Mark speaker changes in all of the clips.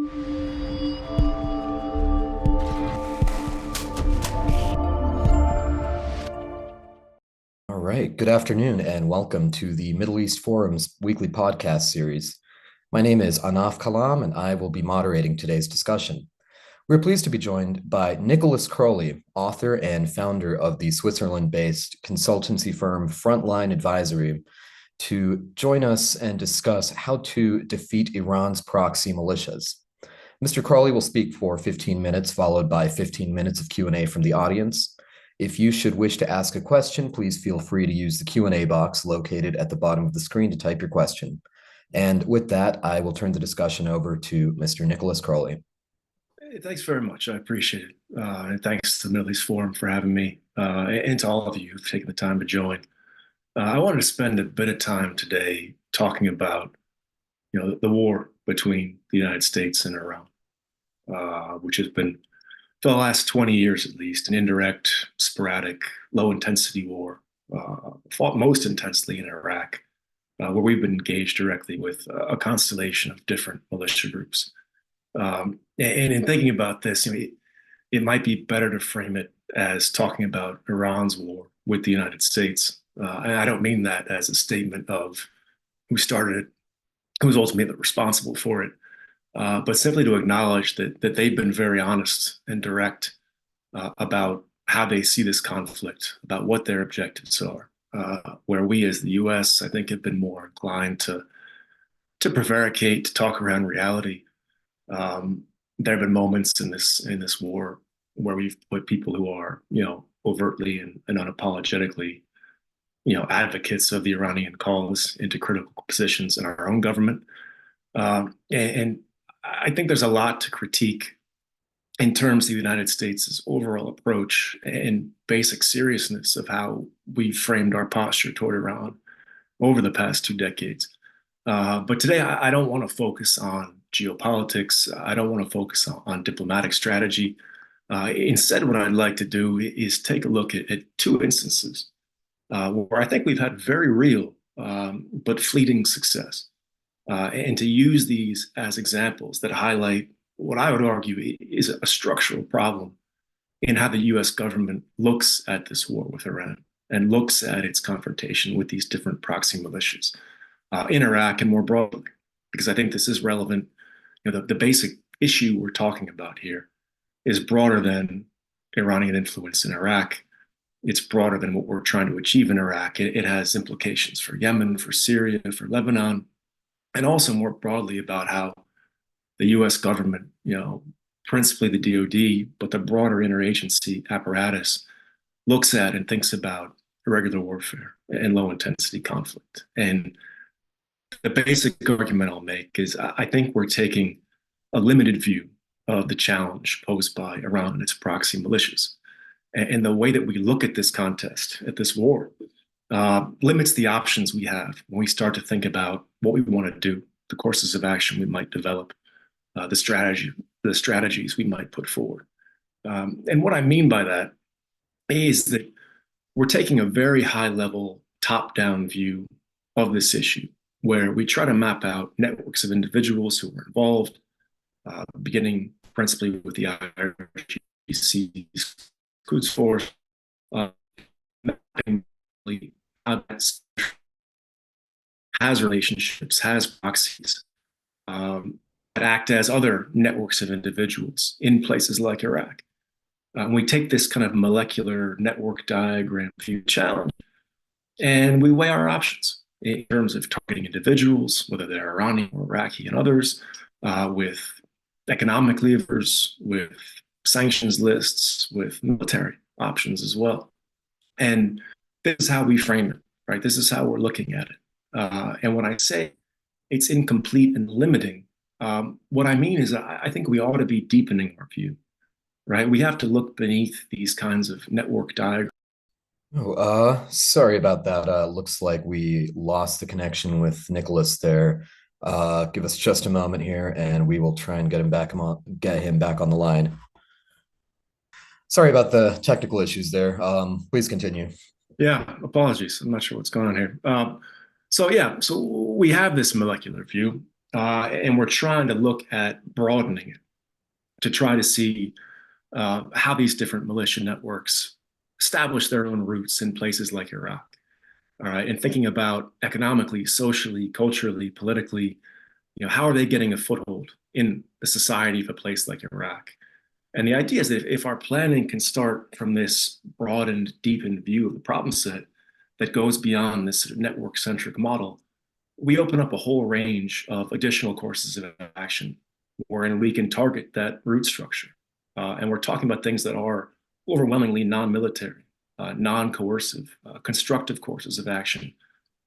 Speaker 1: All right, good afternoon and welcome to the Middle East Forum's weekly podcast series. My name is Anaf Kalam and I will be moderating today's discussion. We're pleased to be joined by Nicholas Krohley, author and founder of the Switzerland-based consultancy firm FrontLine Advisory, to join us and discuss how to defeat Iran's proxy militias. Mr. Krohley will speak for 15 minutes, followed by 15 minutes of Q&A from the audience. If you should wish to ask a question, please feel free to use the Q&A box located at the bottom of the screen to type your question. And with that, I will turn the discussion over to Mr. Nicholas Krohley.
Speaker 2: Hey, thanks very much. I appreciate it. And thanks to the Middle East Forum for having me, and to all of you who've taken the time to join. I wanted to spend a bit of time today talking about, the war between the United States and Iran, which has been, for the last 20 years at least, an indirect, sporadic, low-intensity war, fought most intensely in Iraq, where we've been engaged directly with a constellation of different militia groups. And in thinking about this, it might be better to frame it as talking about Iran's war with the United States. And I don't mean that as a statement of who started it, who's ultimately responsible for it, but simply to acknowledge that they've been very honest and direct about how they see this conflict, about what their objectives are, where we as the US, I think, have been more inclined to prevaricate, to talk around reality. There have been moments in this war where we've put people who are, overtly and unapologetically, advocates of the Iranian cause into critical positions in our own government. And I think there's a lot to critique in terms of the United States' overall approach and basic seriousness of how we've framed our posture toward Iran over the past 2 decades. But today, I don't want to focus on geopolitics. I don't want to focus on diplomatic strategy. Instead, what I'd like to do is take a look at 2 instances where I think we've had very real but fleeting success, and to use these as examples that highlight what I would argue is a structural problem in how the US government looks at this war with Iran and looks at its confrontation with these different proxy militias in Iraq and more broadly, because I think this is relevant. The basic issue we're talking about here is broader than Iranian influence in Iraq. It's broader than what we're trying to achieve in Iraq. It has implications for Yemen, for Syria, for Lebanon, and also more broadly about how the US government, principally the DoD, but the broader interagency apparatus looks at and thinks about irregular warfare and low intensity conflict. And the basic argument I'll make is I think we're taking a limited view of the challenge posed by Iran and its proxy militias. And the way that we look at this contest, at this war, limits the options we have when we start to think about what we want to do, the courses of action we might develop, the strategies we might put forward. And what I mean by that is that we're taking a very high-level, top-down view of this issue, where we try to map out networks of individuals who were involved, beginning principally with the IRGC's Qods Force, has relationships, has proxies that act as other networks of individuals in places like Iraq. We take this kind of molecular network diagram view challenge, and we weigh our options in terms of targeting individuals, whether they're Iranian or Iraqi and others, with economic levers, with sanctions lists, with military options as well. And this is how we frame it, right? This is how we're looking at it. And when I say it's incomplete and limiting, what I mean is I think we ought to be deepening our view, right? We have to look beneath these kinds of network diagrams.
Speaker 1: Oh, sorry about that. Looks like we lost the connection with Nicholas there. Give us just a moment here, and we will try and get him back on the line. Sorry about the technical issues there. Please continue.
Speaker 2: Yeah, apologies. I'm not sure what's going on here. So we have this molecular view, And we're trying to look at broadening it to try to see how these different militia networks establish their own roots in places like Iraq. All right, and thinking about economically, socially, culturally, politically, how are they getting a foothold in the society of a place like Iraq? And the idea is that if our planning can start from this broadened, deepened view of the problem set that goes beyond this sort of network-centric model, we open up a whole range of additional courses of action wherein we can target that root structure. And we're talking about things that are overwhelmingly non-military, non-coercive, constructive courses of action,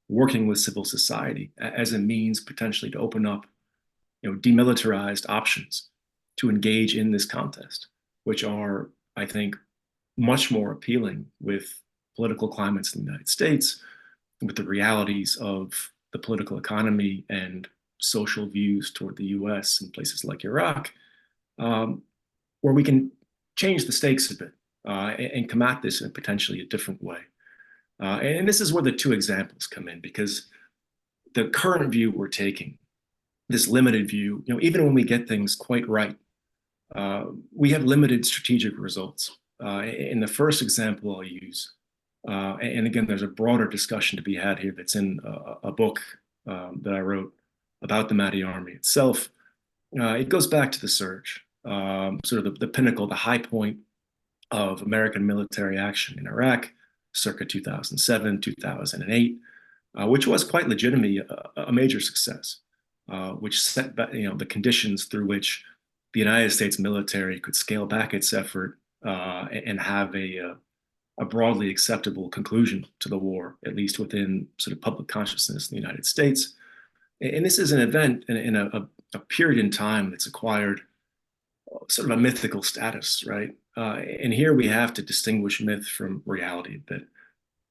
Speaker 2: working with civil society as a means potentially to open up, demilitarized options to engage in this contest, which are, I think, much more appealing with political climates in the United States, with the realities of the political economy and social views toward the US in places like Iraq, where we can change the stakes a bit and come at this in potentially a different way. And this is where the two examples come in, because the current view we're taking, this limited view, even when we get things quite right, we have limited strategic results. In the first example I'll use, and again, there's a broader discussion to be had here that's in a book that I wrote about the Medhi Army itself. It goes back to the surge, sort of the pinnacle, the high point of American military action in Iraq, circa 2007, 2008, which was quite legitimately a major success, which set the conditions through which the United States military could scale back its effort and have a broadly acceptable conclusion to the war, at least within sort of public consciousness in the United States. And this is an event in a period in time that's acquired sort of a mythical status, right? And here we have to distinguish myth from reality a bit.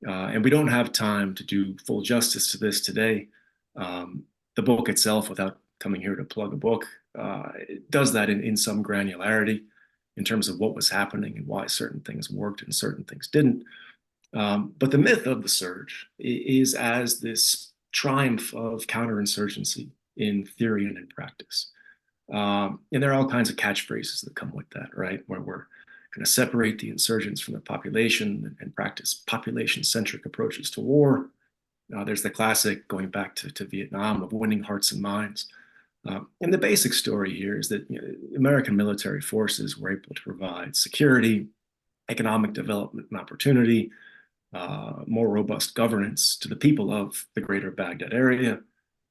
Speaker 2: And we don't have time to do full justice to this today. The book itself, without coming here to plug a book, it does that in some granularity in terms of what was happening and why certain things worked and certain things didn't. But the myth of the surge is as this triumph of counterinsurgency in theory and in practice. And there are all kinds of catchphrases that come with that, right? Where we're going to separate the insurgents from the population and practice population-centric approaches to war. There's the classic, going back to Vietnam, of winning hearts and minds. And the basic story here is that American military forces were able to provide security, economic development and opportunity, more robust governance to the people of the greater Baghdad area,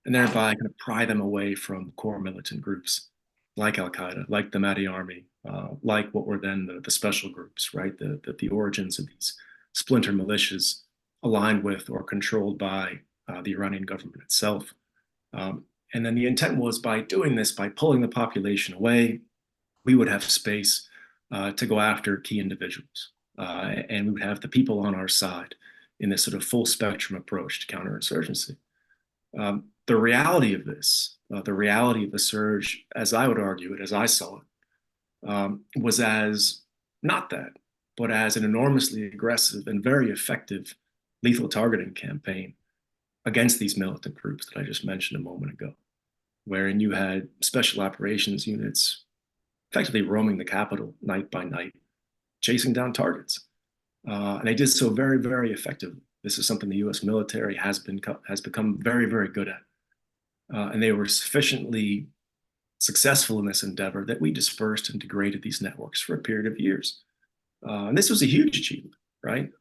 Speaker 2: and thereby kind of pry them away from core militant groups like Al-Qaeda, like the Medhi Army, like what were then the special groups, right? The origins of these splinter militias aligned with or controlled by the Iranian government itself. And then the intent was, by doing this, by pulling the population away, we would have space to go after key individuals. And we would have the people on our side in this sort of full spectrum approach to counterinsurgency. The reality of this, the reality of the surge, as I would argue it, as I saw it, was as not that, but as an enormously aggressive and very effective lethal targeting campaign against these militant groups that I just mentioned a moment ago, wherein you had special operations units effectively roaming the capital night by night, chasing down targets. And they did so very, very effectively. This is something the US military has become very, very good at. And they were sufficiently successful in this endeavor that we dispersed and degraded these networks for a period of years. And this was a huge achievement, right?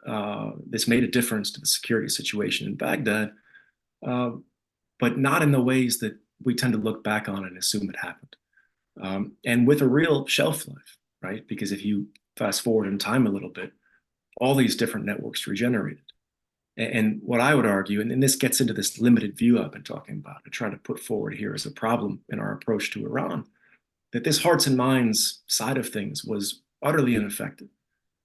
Speaker 2: This made a difference to the security situation in Baghdad, but not in the ways that we tend to look back on and assume it happened. And with a real shelf life, right? Because if you fast forward in time a little bit, all these different networks regenerated. And what I would argue, and this gets into this limited view I've been talking about, to try to put forward here as a problem in our approach to Iran, that this hearts and minds side of things was utterly ineffective.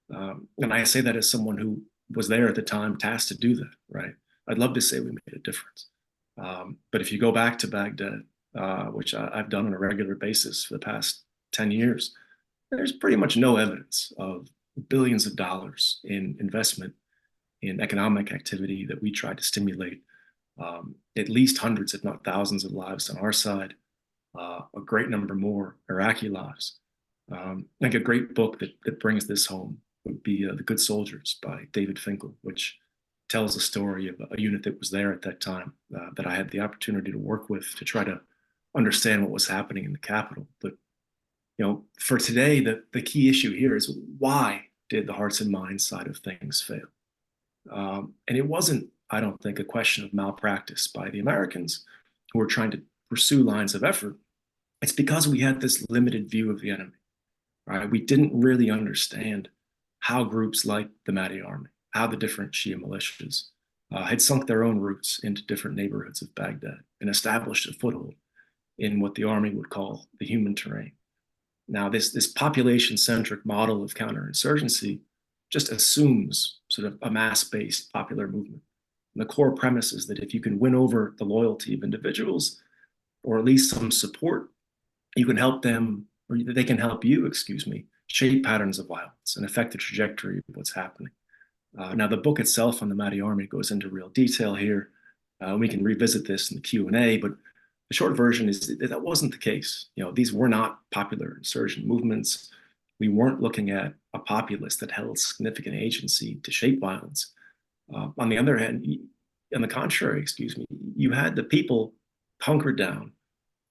Speaker 2: And I say that as someone who was there at the time tasked to do that, right? I'd love to say we made a difference. But if you go back to Baghdad, which I've done on a regular basis for the past 10 years, there's pretty much no evidence of billions of dollars in investment in economic activity that we tried to stimulate At least hundreds, if not thousands of lives on our side, a great number more Iraqi lives. I think a great book that brings this home would be The Good Soldiers by David Finkel, which tells the story of a unit that was there at that time that I had the opportunity to work with to try to understand what was happening in the capital. But for today, the key issue here is, why did the hearts and minds side of things fail? And it wasn't, I don't think, a question of malpractice by the Americans who were trying to pursue lines of effort. It's because we had this limited view of the enemy. Right? We didn't really understand how groups like the Mahdi Army, how the different Shia militias had sunk their own roots into different neighborhoods of Baghdad and established a foothold in what the army would call the human terrain. Now, this population-centric model of counterinsurgency just assumes sort of a mass-based popular movement. And the core premise is that if you can win over the loyalty of individuals, or at least some support, you can help them, or they can help you, shape patterns of violence and affect the trajectory of what's happening. Now, the book itself on the Mahdi Army goes into real detail here. We can revisit this in the Q&A, but the short version is that wasn't the case. These were not popular insurgent movements. We weren't looking at a populace that held significant agency to shape violence. On the other hand, on the contrary, you had the people hunkered down,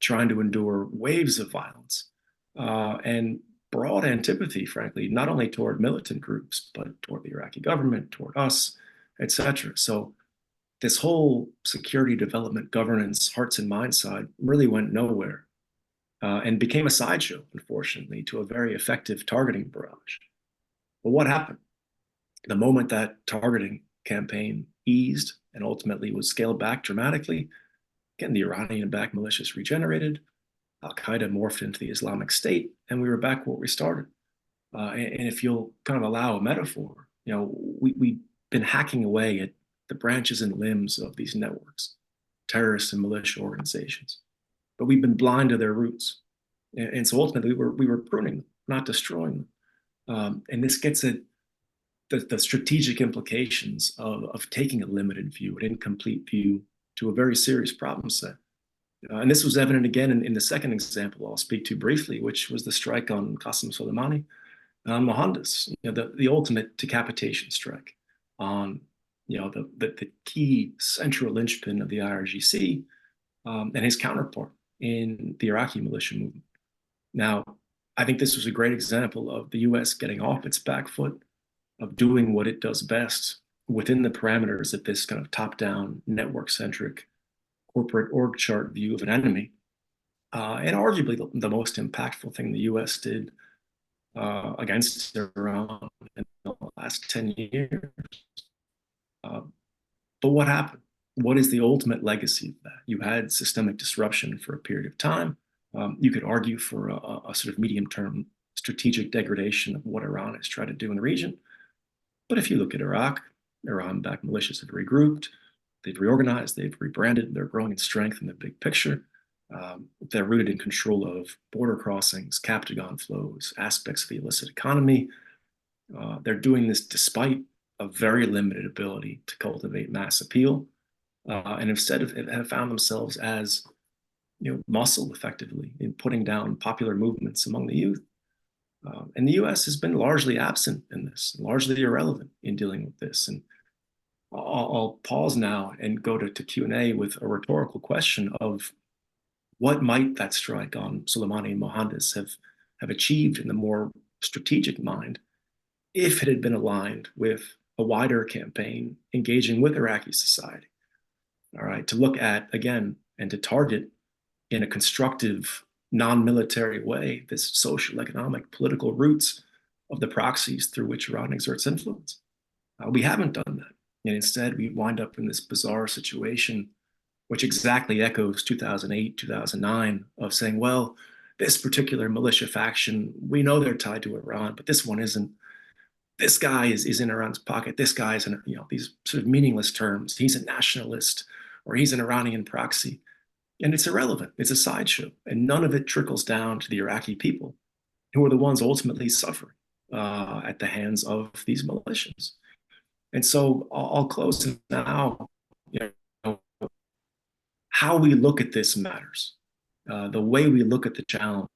Speaker 2: trying to endure waves of violence and broad antipathy, frankly, not only toward militant groups, but toward the Iraqi government, toward us, etc. So this whole security development governance hearts and minds side really went nowhere and became a sideshow, unfortunately, to a very effective targeting barrage. But what happened? The moment that targeting campaign eased and ultimately was scaled back dramatically, again, the Iranian-backed militias regenerated, Al-Qaeda morphed into the Islamic State, and we were back where we started. And if you'll kind of allow a metaphor, we've been hacking away at the branches and limbs of these networks, terrorist and militia organizations, but we've been blind to their roots. And so ultimately, we were pruning them, not destroying them. And this gets at the strategic implications of taking a limited view, an incomplete view, to a very serious problem set. And this was evident again in the second example I'll speak to briefly, which was the strike on Qassem Soleimani al Muhandis, the ultimate decapitation strike on the key central linchpin of the IRGC and his counterpart in the Iraqi militia movement. Now, I think this was a great example of the US getting off its back foot, of doing what it does best within the parameters of this kind of top-down, network-centric, corporate org chart view of an enemy. And arguably the most impactful thing the US did against Iran in the last 10 years. But what happened? What is the ultimate legacy of that? You had systemic disruption for a period of time. You could argue for a sort of medium-term strategic degradation of what Iran has tried to do in the region. But if you look at Iraq, Iran-backed militias have regrouped, they've reorganized, they've rebranded, they're growing in strength in the big picture. They're rooted in control of border crossings, Captagon flows, aspects of the illicit economy. They're doing this despite a very limited ability to cultivate mass appeal, and instead have found themselves as muscle effectively in putting down popular movements among the youth. And the US has been largely absent in this, largely irrelevant in dealing with this. And I'll pause now and go to Q&A with a rhetorical question of what might that strike on Soleimani and Mohandas have achieved in the more strategic mind if it had been aligned with a wider campaign engaging with Iraqi society, all right, to look at, again, and to target in a constructive, non-military way, this social, economic, political roots of the proxies through which Iran exerts influence. We haven't done that. And instead, we wind up in this bizarre situation, which exactly echoes 2008, 2009, of saying, well, this particular militia faction, we know they're tied to Iran, but this one isn't. This guy is in Iran's pocket. This guy is in, these sort of meaningless terms. He's a nationalist, or he's an Iranian proxy. And it's irrelevant. It's a sideshow. And none of it trickles down to the Iraqi people, who are the ones ultimately suffering at the hands of these militias. And so I'll close now. how we look at this matters. The way we look at the challenge,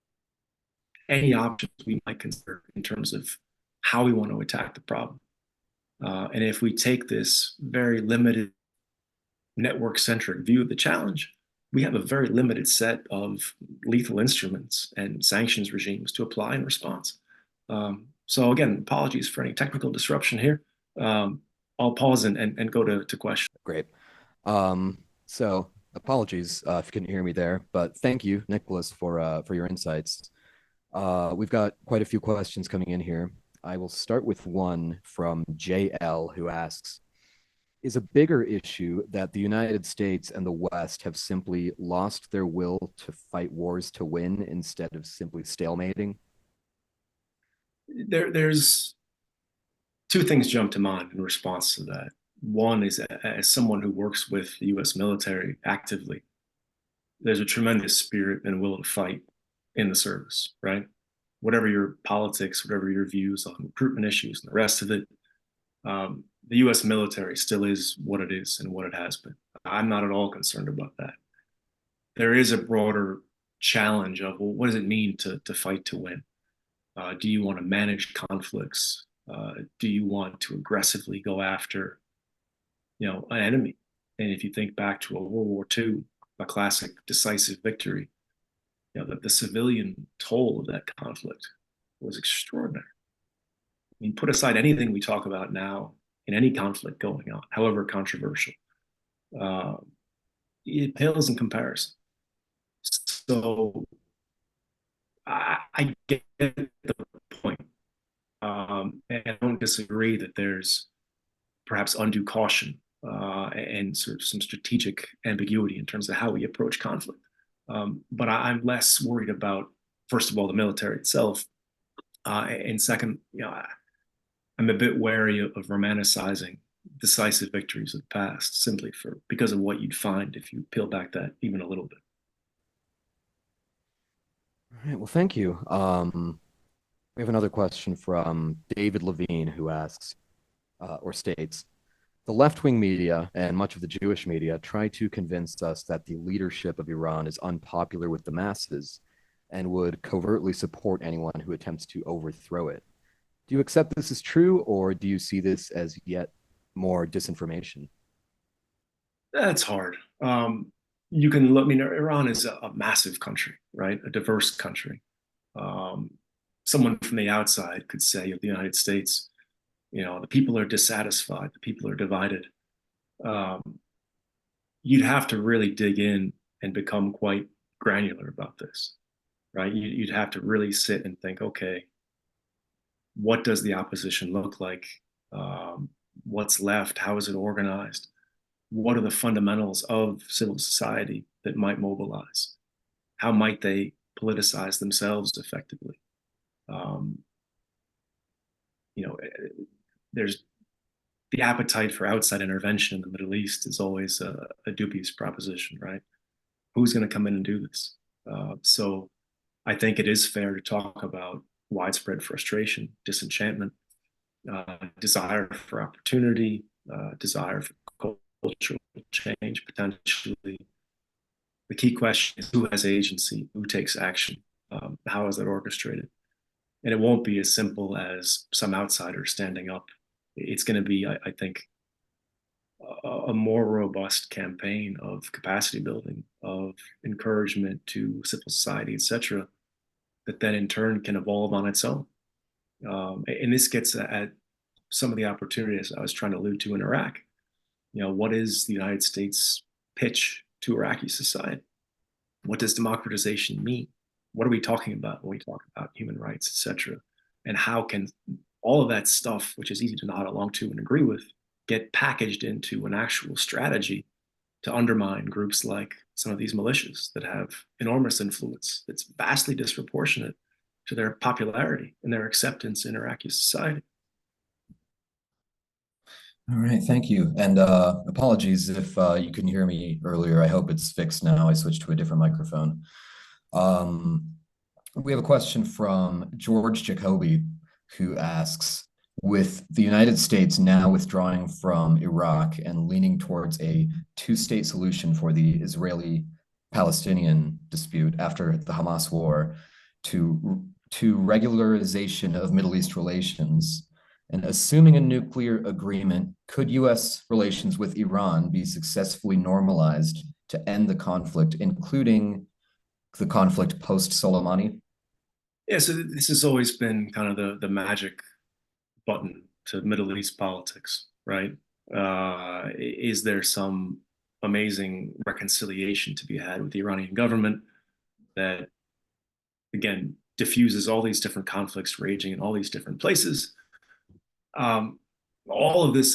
Speaker 2: any options we might consider in terms of how we want to attack the problem. And if we take this very limited network-centric view of the challenge, we have a very limited set of lethal instruments and sanctions regimes to apply in response. So again, apologies for any technical disruption here. I'll pause and go to questions.
Speaker 1: Great. So apologies if you couldn't hear me there, but thank you, Nicholas, for your insights. We've got quite a few questions coming in here. I will start with one from JL, who asks, is a bigger issue that the United States and the West have simply lost their will to fight wars to win instead of simply stalemating?
Speaker 2: There's two things jump to mind in response to that. One is, as someone who works with the U.S. military actively, there's a tremendous spirit and will to fight in the service, right? Whatever your politics, whatever your views on recruitment issues and the rest of it, the U.S. military still is what it is and what it has been. I'm not at all concerned about that. There is a broader challenge of, well, what does it mean to fight to win? Do you want to manage conflicts? Do you want to aggressively go after, an enemy? And if you think back to a World War II, a classic decisive victory, the civilian toll of that conflict was extraordinary. I mean, put aside anything we talk about now in any conflict going on, however controversial, it pales in comparison. So I get the point. And I don't disagree that there's perhaps undue caution and sort of some strategic ambiguity in terms of how we approach conflict. But I'm less worried about, first of all, the military itself. And second, I'm a bit wary of romanticizing decisive victories of the past simply because of what you'd find if you peel back that even a little bit.
Speaker 1: All right, well, thank you. We have another question from David Levine, who asks, or states, the left-wing media and much of the Jewish media try to convince us that the leadership of Iran is unpopular with the masses and would covertly support anyone who attempts to overthrow it. Do you accept this as true, or do you see this as yet more disinformation?
Speaker 2: That's hard. You can look, I mean, Iran is a massive country, right? A diverse country. Someone from the outside could say of the United States, the people are dissatisfied, the people are divided. You'd have to really dig in and become quite granular about this, right? You'd have to really sit and think, okay, what does the opposition look like? What's left? How is it organized? What are the fundamentals of civil society that might mobilize? How might they politicize themselves effectively? There's the appetite for outside intervention in the Middle East is always a dubious proposition, right? Who's going to come in and do this? So I think it is fair to talk about widespread frustration, disenchantment, desire for opportunity, desire for cultural change, potentially. The key question is who has agency, who takes action, how is that orchestrated? And it won't be as simple as some outsider standing up. It's going to be, I think, a more robust campaign of capacity building, of encouragement to civil society, et cetera, that then in turn can evolve on its own. And this gets at some of the opportunities I was trying to allude to in Iraq. What is the United States pitch to Iraqi society? What does democratization mean? What are we talking about when we talk about human rights, et cetera? And how can all of that stuff, which is easy to nod along to and agree with, get packaged into an actual strategy to undermine groups like some of these militias that have enormous influence that's vastly disproportionate to their popularity and their acceptance in Iraqi society?
Speaker 1: All right, thank you. And apologies if you couldn't hear me earlier. I hope it's fixed now. I switched to a different microphone. We have a question from George Jacoby, who asks, With the United States now withdrawing from Iraq and leaning towards a two-state solution for the Israeli-Palestinian dispute after the Hamas war, to regularization of Middle East relations, and assuming a nuclear agreement, could U.S. relations with Iran be successfully normalized to end the conflict, including the conflict post-Soleimani?
Speaker 2: Yeah, so this has always been kind of the magic button to Middle East politics, right? Is there some amazing reconciliation to be had with the Iranian government that, again, diffuses all these different conflicts raging in all these different places? Um, all of this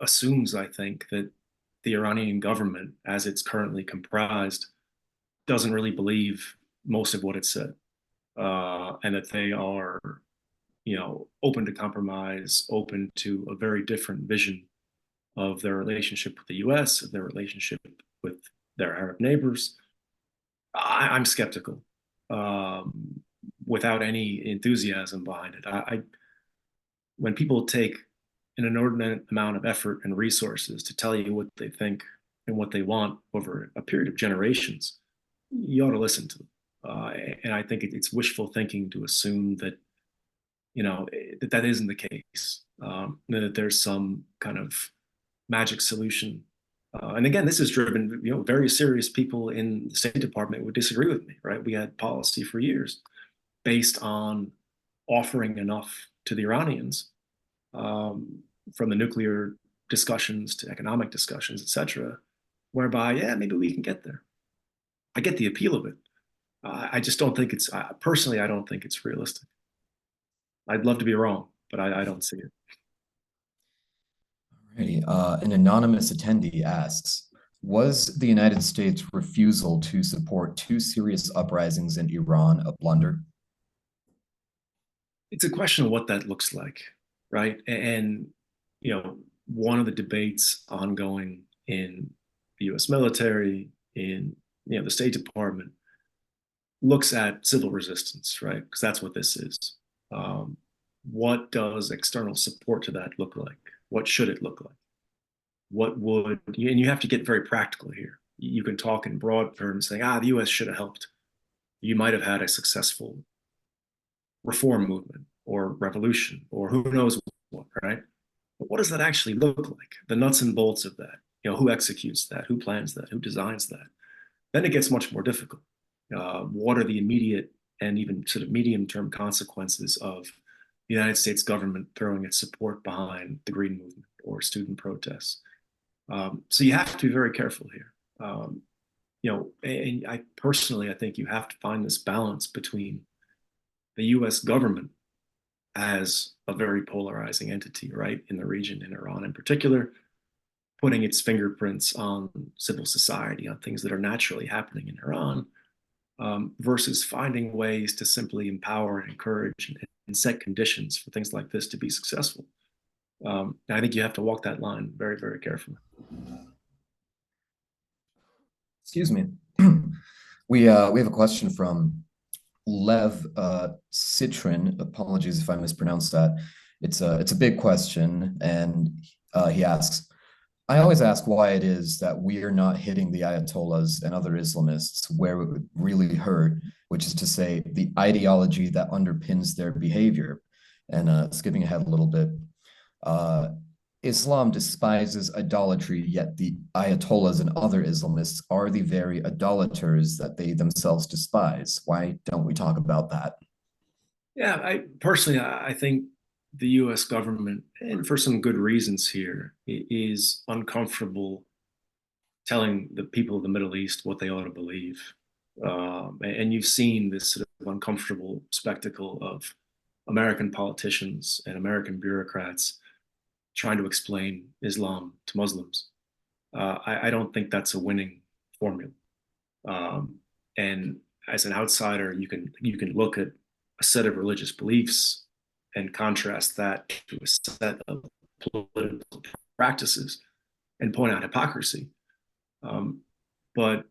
Speaker 2: assumes, I think, that the Iranian government, as it's currently comprised, doesn't really believe most of what it said, and that they are, open to compromise, open to a very different vision of their relationship with the U.S., of their relationship with their Arab neighbors. I'm skeptical, um, without any enthusiasm behind it. When people take an inordinate amount of effort and resources to tell you what they think and what they want over a period of generations, you ought to listen to them. And I think it's wishful thinking to assume that that isn't the case. That there's some kind of magic solution. And again, this is driven, very serious people in the State Department would disagree with me, right? We had policy for years based on offering enough to the Iranians, um, from the nuclear discussions to economic discussions, et cetera, whereby, yeah, maybe we can get there. I get the appeal of it. I just don't think personally, I don't think it's realistic. I'd love to be wrong, but I don't see it.
Speaker 1: Alrighty. An anonymous attendee asks, was the United States' refusal to support two serious uprisings in Iran a blunder?
Speaker 2: It's a question of what that looks like, right? And, one of the debates ongoing in the US military, in, the State Department, looks at civil resistance, right? Because that's what this is. Um, what does external support to that look like? What should it look like? And you have to get very practical here. You can talk in broad terms saying, the US should have helped. You might have had a successful reform movement or revolution or who knows what, right? But what does that actually look like? The nuts and bolts of that. Who executes that? Who plans that? Who designs that? Then it gets much more difficult. What are the immediate and even sort of medium-term consequences of the United States government throwing its support behind the Green Movement or student protests? So you have to be very careful here. And I think you have to find this balance between the U.S. government as a very polarizing entity, right, in the region, in Iran in particular, putting its fingerprints on civil society, on things that are naturally happening in Iran, versus finding ways to simply empower and encourage and set conditions for things like this to be successful. I think you have to walk that line very, very carefully.
Speaker 1: Excuse me. We have a question from Lev Citrin. Apologies if I mispronounced that. It's a big question, and he asks, I always ask why it is that we are not hitting the Ayatollahs and other Islamists where it would really hurt, which is to say the ideology that underpins their behavior. And skipping ahead a little bit, uh, Islam despises idolatry, yet the Ayatollahs and other Islamists are the very idolaters that they themselves despise. Why don't we talk about that?
Speaker 2: Yeah, I think the U.S. government, and for some good reasons here, is uncomfortable telling the people of the Middle East what they ought to believe. And you've seen this sort of uncomfortable spectacle of American politicians and American bureaucrats trying to explain Islam to Muslims. I don't think that's a winning formula. Um, and as an outsider, you can look at a set of religious beliefs and contrast that to a set of political practices and point out hypocrisy. But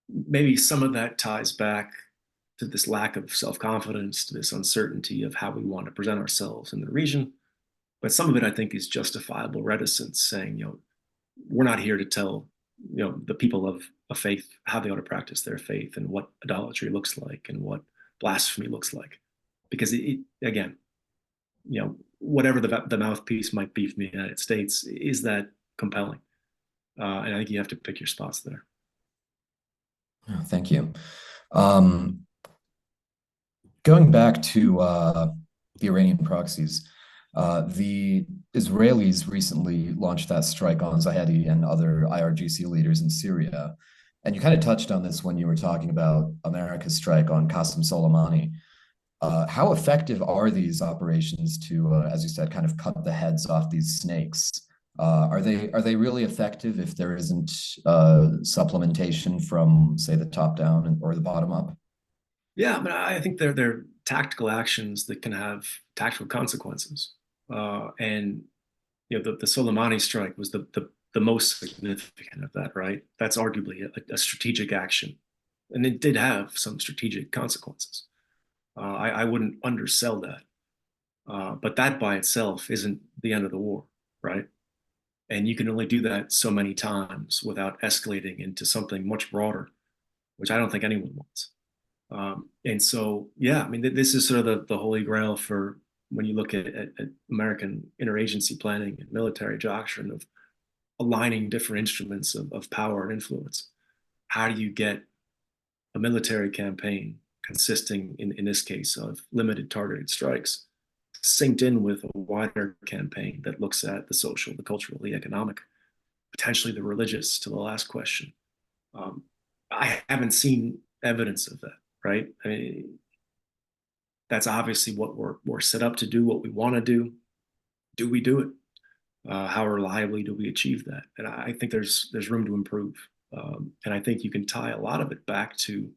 Speaker 2: maybe some of that ties back to this lack of self-confidence, to this uncertainty of how we want to present ourselves in the region. But some of it, I think, is justifiable reticence, saying, we're not here to tell, the people of a faith how they ought to practice their faith and what idolatry looks like and what blasphemy looks like. Because again, whatever the mouthpiece might be from the United States, is that compelling? And I think you have to pick your spots there.
Speaker 1: Oh, thank you. Going back to the Iranian proxies, the Israelis recently launched that strike on Zahedi and other IRGC leaders in Syria. And you kind of touched on this when you were talking about America's strike on Qassem Soleimani. How effective are these operations to, as you said, kind of cut the heads off these snakes? Are they really effective if there isn't supplementation from, say, the top down or the bottom up?
Speaker 2: Yeah, I mean, I think they're tactical actions that can have tactical consequences. And the Soleimani strike was the most significant of that, right? That's arguably a strategic action, and it did have some strategic consequences. I wouldn't undersell that, but that by itself isn't the end of the war, right? And you can only do that so many times without escalating into something much broader, which I don't think anyone wants. And so, yeah, I mean, this is sort of the holy grail for when you look at American interagency planning and military doctrine of aligning different instruments of power and influence. How do you get a military campaign consisting, in this case, of limited targeted strikes, synced in with a wider campaign that looks at the social, the cultural, the economic, potentially the religious, to the last question? I haven't seen evidence of that, right? I mean, that's obviously what we're set up to do, what we want to do. Do we do it? How reliably do we achieve that? And I think there's room to improve. And I think you can tie a lot of it back to,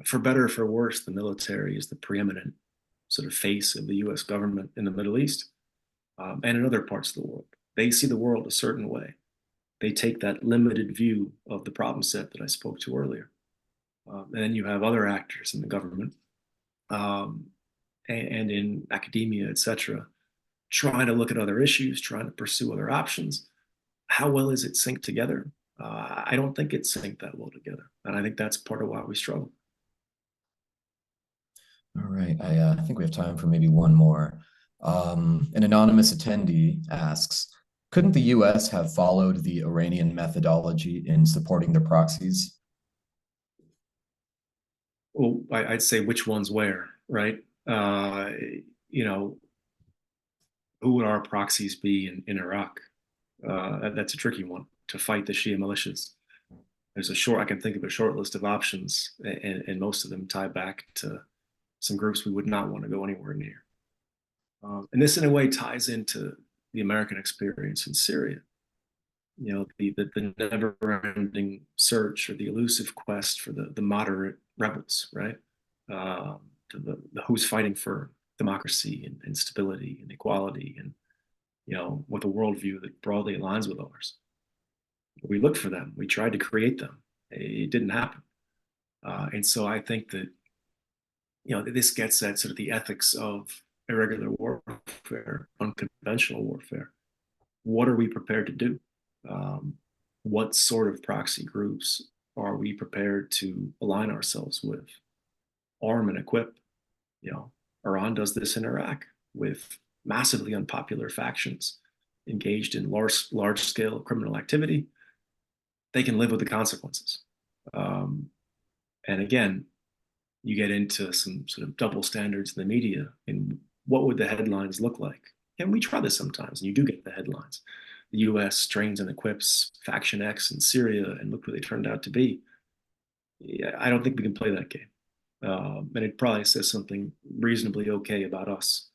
Speaker 2: for better or for worse, the military is the preeminent sort of face of the U.S. government in the Middle East, and in other parts of the world. They see the world a certain way. They take that limited view of the problem set that I spoke to earlier. And then you have other actors in the government, and in academia, et cetera, trying to look at other issues, trying to pursue other options. How well is it synced together? I don't think it's synced that well together. And I think that's part of why we struggle.
Speaker 1: All right, I think we have time for maybe one more. An anonymous attendee asks, couldn't the US have followed the Iranian methodology in supporting their proxies?
Speaker 2: Well, I'd say which ones where, right? Who would our proxies be in Iraq? That's a tricky one, to fight the Shia militias. I can think of a short list of options, and most of them tie back to some groups we would not want to go anywhere near. And this, in a way, ties into the American experience in Syria. The never-ending search or the elusive quest for the moderate rebels, right? Who's fighting for democracy and stability and equality, and with a worldview that broadly aligns with ours. We looked for them. We tried to create them. It didn't happen. And so I think that this gets at sort of the ethics of irregular warfare, unconventional warfare. What are we prepared to do? What sort of proxy groups are we prepared to align ourselves with, arm and equip? Iran does this in Iraq with massively unpopular factions engaged in large-scale criminal activity. They can live with the consequences. And again, you get into some sort of double standards in the media, and what would the headlines look like? And we try this sometimes, and you do get the headlines. The U.S. trains and equips Faction X in Syria, and look where they turned out to be. I don't think we can play that game. And it probably says something reasonably okay about us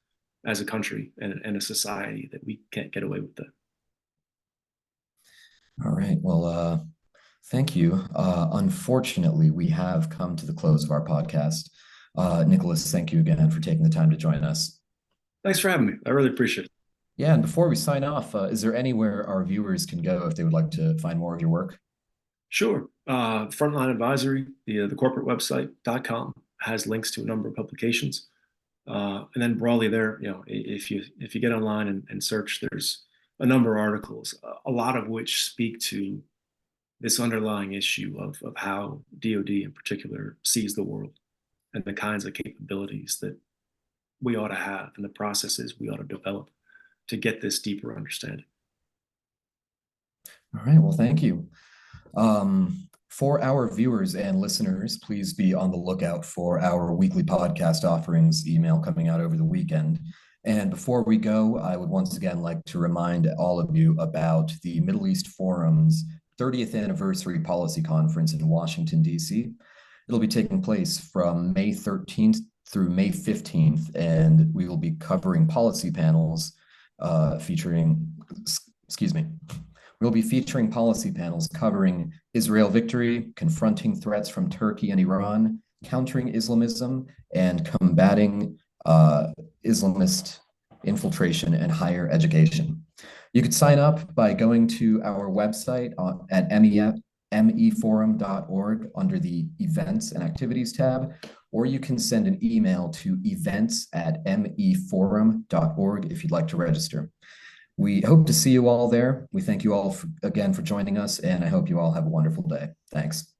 Speaker 2: as a country and a society that we can't get away with that.
Speaker 1: All right. Well, thank you. Unfortunately, we have come to the close of our podcast. Nicholas, thank you again for taking the time to join us.
Speaker 2: Thanks for having me. I really appreciate it.
Speaker 1: Yeah, and before we sign off, is there anywhere our viewers can go if they would like to find more of your work?
Speaker 2: Sure. FrontLine Advisory, the corporate website.com has links to a number of publications. And then broadly there, if you get online and search, there's a number of articles, a lot of which speak to this underlying issue of how DoD in particular sees the world and the kinds of capabilities that we ought to have and the processes we ought to develop to get this deeper understanding.
Speaker 1: All right, well, thank you. For our viewers and listeners, please be on the lookout for our weekly podcast offerings email coming out over the weekend. And before we go, I would once again like to remind all of you about the Middle East Forum's 30th anniversary policy conference in Washington, D.C. It'll be taking place from May 13th through May 15th, and we will be covering policy panels We'll be featuring policy panels covering Israel victory, confronting threats from Turkey and Iran, countering Islamism, and combating Islamist infiltration in higher education. You could sign up by going to our website at meforum.org under the Events and Activities tab, or you can send an email to events@meforum.org if you'd like to register. We hope to see you all there. We thank you all again for joining us, and I hope you all have a wonderful day. Thanks.